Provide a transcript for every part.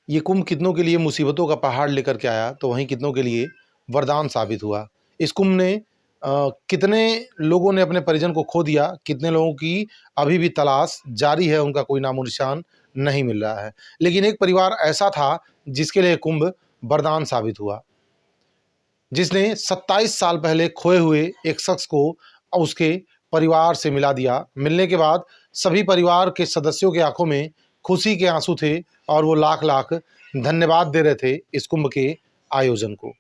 ये कुंभ कितनों के लिए मुसीबतों का पहाड़ लेकर के आया तो वहीं कितनों के लिए वरदान साबित हुआ। इस कुंभ ने कितने लोगों ने अपने परिजन को खो दिया, कितने लोगों की अभी भी तलाश जारी है, उनका कोई नामो निशान नहीं मिल रहा है। लेकिन एक परिवार ऐसा था जिसके लिए कुंभ वरदान साबित हुआ, जिसने 27 साल पहले खोए हुए एक शख्स को उसके परिवार से मिला दिया। मिलने के बाद सभी परिवार के सदस्यों की आंखों में खुशी के आंसू थे और वो लाख लाख धन्यवाद दे रहे थे इस कुंभ के आयोजन को।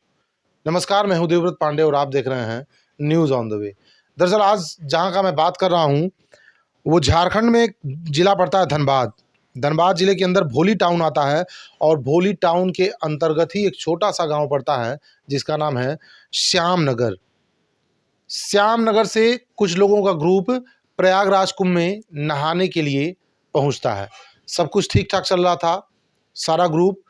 नमस्कार, मैं हूं देवव्रत पांडे और आप देख रहे हैं न्यूज़ ऑन द वे। दरअसल आज जहां का मैं बात कर रहा हूं वो झारखंड में एक जिला पड़ता है धनबाद। धनबाद जिले के अंदर भोली टाउन आता है और भोली टाउन के अंतर्गत ही एक छोटा सा गांव पड़ता है जिसका नाम है श्याम नगर। श्याम नगर से कुछ लोगों का ग्रुप प्रयागराज कुंभ में नहाने के लिए पहुंचता है। सब कुछ ठीक ठाक चल रहा था। सारा ग्रुप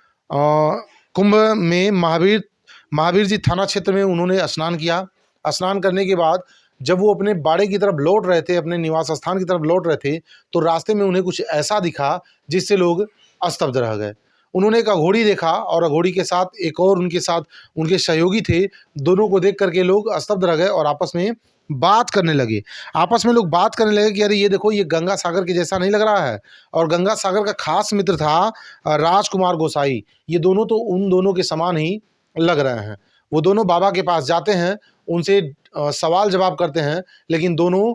कुंभ में महावीर जी थाना क्षेत्र में उन्होंने स्नान किया। स्नान करने के बाद जब वो अपने बाड़े की तरफ लौट रहे थे, अपने निवास स्थान की तरफ लौट रहे थे, तो रास्ते में उन्हें कुछ ऐसा दिखा जिससे लोग स्तब्ध रह गए। उन्होंने एक अघोड़ी देखा और अघोड़ी के साथ एक और उनके साथ उनके सहयोगी थे। दोनों को देख करके लोग स्तब्ध रह गए और आपस में बात करने लगे। आपस में लोग बात करने लगे कि अरे ये देखो, ये गंगा सागर के जैसा नहीं लग रहा है। और गंगा सागर का खास मित्र था राजकुमार गोसाई। ये दोनों तो उन दोनों के समान ही लग रहे हैं। वो दोनों बाबा के पास जाते हैं, उनसे सवाल जवाब करते हैं, लेकिन दोनों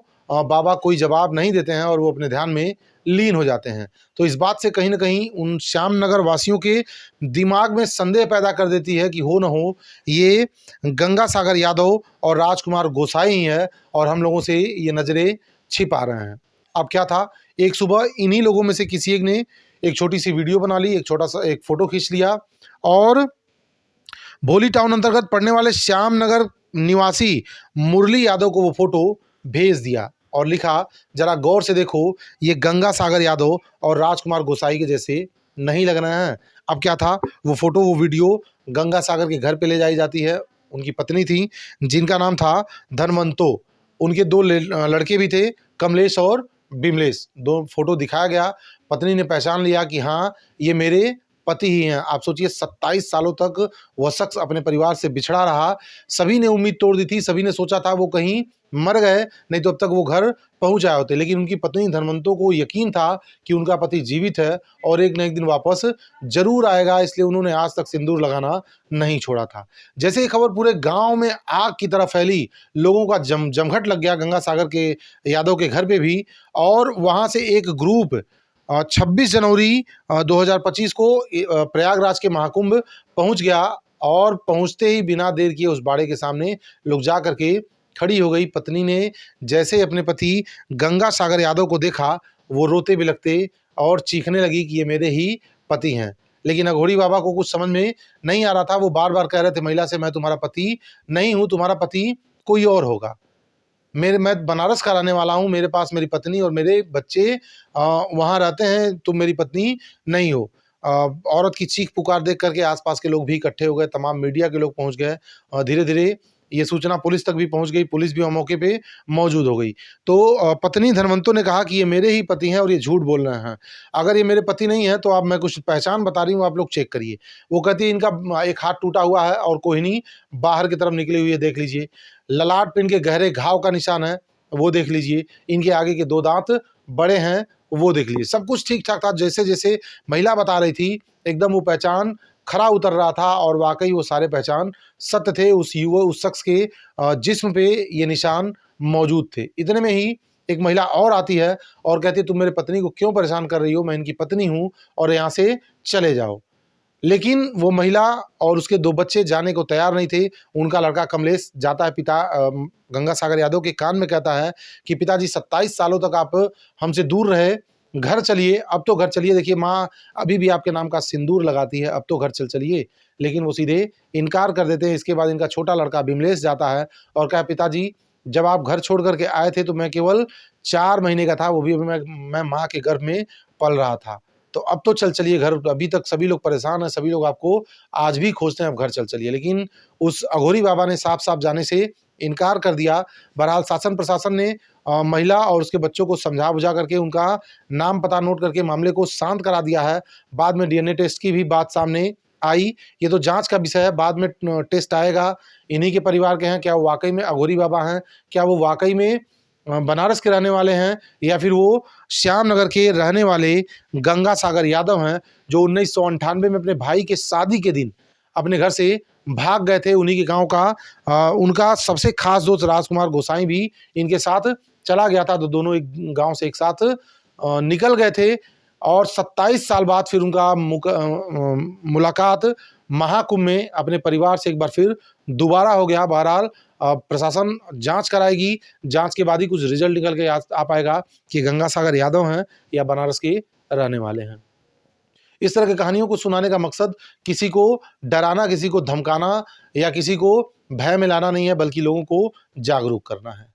बाबा कोई जवाब नहीं देते हैं और वो अपने ध्यान में लीन हो जाते हैं। तो इस बात से कहीं ना कहीं उन श्याम नगर वासियों के दिमाग में संदेह पैदा कर देती है कि हो न हो ये गंगा सागर यादव और राजकुमार गोसाई ही है और हम लोगों से ये नज़रें छिपा रहे हैं। अब क्या था, एक सुबह इन्हीं लोगों में से किसी एक ने एक छोटी सी वीडियो बना ली, एक छोटा सा एक फ़ोटो खींच लिया और भोली टाउन अंतर्गत पड़ने वाले श्याम नगर निवासी मुरली यादव को वो फोटो भेज दिया और लिखा, जरा गौर से देखो, ये गंगा सागर यादव और राजकुमार गोसाई के जैसे नहीं लग रहे हैं। अब क्या था, वो फोटो वो वीडियो गंगा सागर के घर पे ले जाई जाती है। उनकी पत्नी थी जिनका नाम था धनवंतो। उनके दो लड़के भी थे, कमलेश और बिमलेश। दो फोटो दिखाया गया। पत्नी ने पहचान लिया कि हाँ, ये मेरे पति ही हैं। आप सोचिए, 27 सालों तक वह शख्स अपने परिवार से बिछड़ा रहा। सभी ने उम्मीद तोड़ दी थी, सभी ने सोचा था वो कहीं मर गए, नहीं तो अब तक वो घर पहुंच आए होते। लेकिन उनकी पत्नी धनवंतों को यकीन था कि उनका पति जीवित है और एक न एक दिन वापस जरूर आएगा, इसलिए उन्होंने आज तक सिंदूर लगाना नहीं छोड़ा था। जैसे ये खबर पूरे गांव में आग की तरह फैली, लोगों का जमघट लग गया गंगा सागर के यादव के घर पे भी। और वहां से एक ग्रुप 26 जनवरी 2025 को प्रयागराज के महाकुंभ पहुंच गया और पहुंचते ही बिना देर किए उस बाड़े के सामने लोग जा करके खड़ी हो गई। पत्नी ने जैसे ही अपने पति गंगा सागर यादव को देखा, वो रोते बिलखते और चीखने लगी कि ये मेरे ही पति हैं। लेकिन अघोड़ी बाबा को कुछ समझ में नहीं आ रहा था। वो बार बार कह रहे थे महिला से, मैं तुम्हारा पति नहीं हूँ, तुम्हारा पति कोई और होगा। मैं बनारस का रहने वाला हूँ, मेरे पास मेरी पत्नी और मेरे बच्चे वहाँ रहते हैं, तुम मेरी पत्नी नहीं हो। औरत की चीख पुकार देख करके आसपास के लोग भी इकट्ठे हो गए, तमाम मीडिया के लोग पहुँच गए। धीरे धीरे ये सूचना पुलिस तक भी पहुंच गई, पुलिस भी वहाँ मौके पे मौजूद हो गई। तो पत्नी धनवंतों ने कहा कि ये मेरे ही पति हैं और ये झूठ बोल रहे हैं। अगर ये मेरे पति नहीं है तो आप, मैं कुछ पहचान बता रही हूँ, आप लोग चेक करिए। वो कहती है इनका एक हाथ टूटा हुआ है और कोहनी बाहर की तरफ निकली हुई है, देख लीजिए। ललाट पे इनके गहरे घाव का निशान है, वो देख लीजिए। इनके आगे के 2 दांत बड़े हैं, वो देख लीजिए। सब कुछ ठीक ठाक था, जैसे जैसे महिला बता रही थी एकदम वो पहचान खरा उतर रहा था और वाकई वो सारे पहचान सत्य थे। उस शख्स के जिस्म पे ये निशान मौजूद थे। इतने में ही एक महिला और आती है और कहती है, तुम मेरे पत्नी को क्यों परेशान कर रही हो, मैं इनकी पत्नी हूँ और यहाँ से चले जाओ। लेकिन वो महिला और उसके 2 बच्चे जाने को तैयार नहीं थे। उनका लड़का कमलेश जाता है गंगा सागर यादव के कान में कहता है कि पिताजी 27 सालों तक आप हमसे दूर रहे, घर चलिए, अब तो घर चलिए। देखिए, माँ अभी भी आपके नाम का सिंदूर लगाती है, अब तो घर चलिए। लेकिन वो सीधे इनकार कर देते हैं। इसके बाद इनका छोटा लड़का बिमलेश जाता है और कहा, पिताजी जब आप घर छोड़ करके आए थे तो मैं केवल 4 महीने का था, वो भी मैं माँ के गर्भ में पल रहा था। तो अब तो चलिए घर, अभी तक सभी लोग परेशान हैं, सभी लोग आपको आज भी खोजते हैं, अब घर चलिए। लेकिन उस अघोरी बाबा ने साफ साफ जाने से इनकार कर दिया। बहरहाल शासन प्रशासन ने महिला और उसके बच्चों को समझा-बुझा करके उनका नाम पता नोट करके मामले को शांत करा दिया है। बाद में डीएनए टेस्ट की भी बात सामने आई। ये तो जाँच का विषय है, बाद में टेस्ट आएगा, इन्हीं के परिवार के हैं, क्या वो वाक़ई में अघोरी बाबा हैं? क्या वो वाक़ई में बनारस के रहने वाले हैं या फिर वो श्याम नगर के रहने वाले गंगा सागर यादव हैं, जो 1998 में अपने भाई के शादी के दिन अपने घर से भाग गए थे। उन्हीं के गाँव का उनका सबसे ख़ास दोस्त राजकुमार गोसाई भी इनके साथ चला गया था, तो दोनों एक गाँव से एक साथ निकल गए थे और 27 साल बाद फिर उनका मुलाकात महाकुंभ में अपने परिवार से एक बार फिर दोबारा हो गया। बहरहाल प्रशासन जाँच कराएगी, जाँच के बाद ही कुछ रिज़ल्ट निकल के आ पाएगा कि गंगा सागर यादव हैं या बनारस के रहने वाले हैं। इस तरह की कहानियों को सुनाने का मकसद किसी को डराना, किसी को धमकाना या किसी को भय में लाना नहीं है, बल्कि लोगों को जागरूक करना है।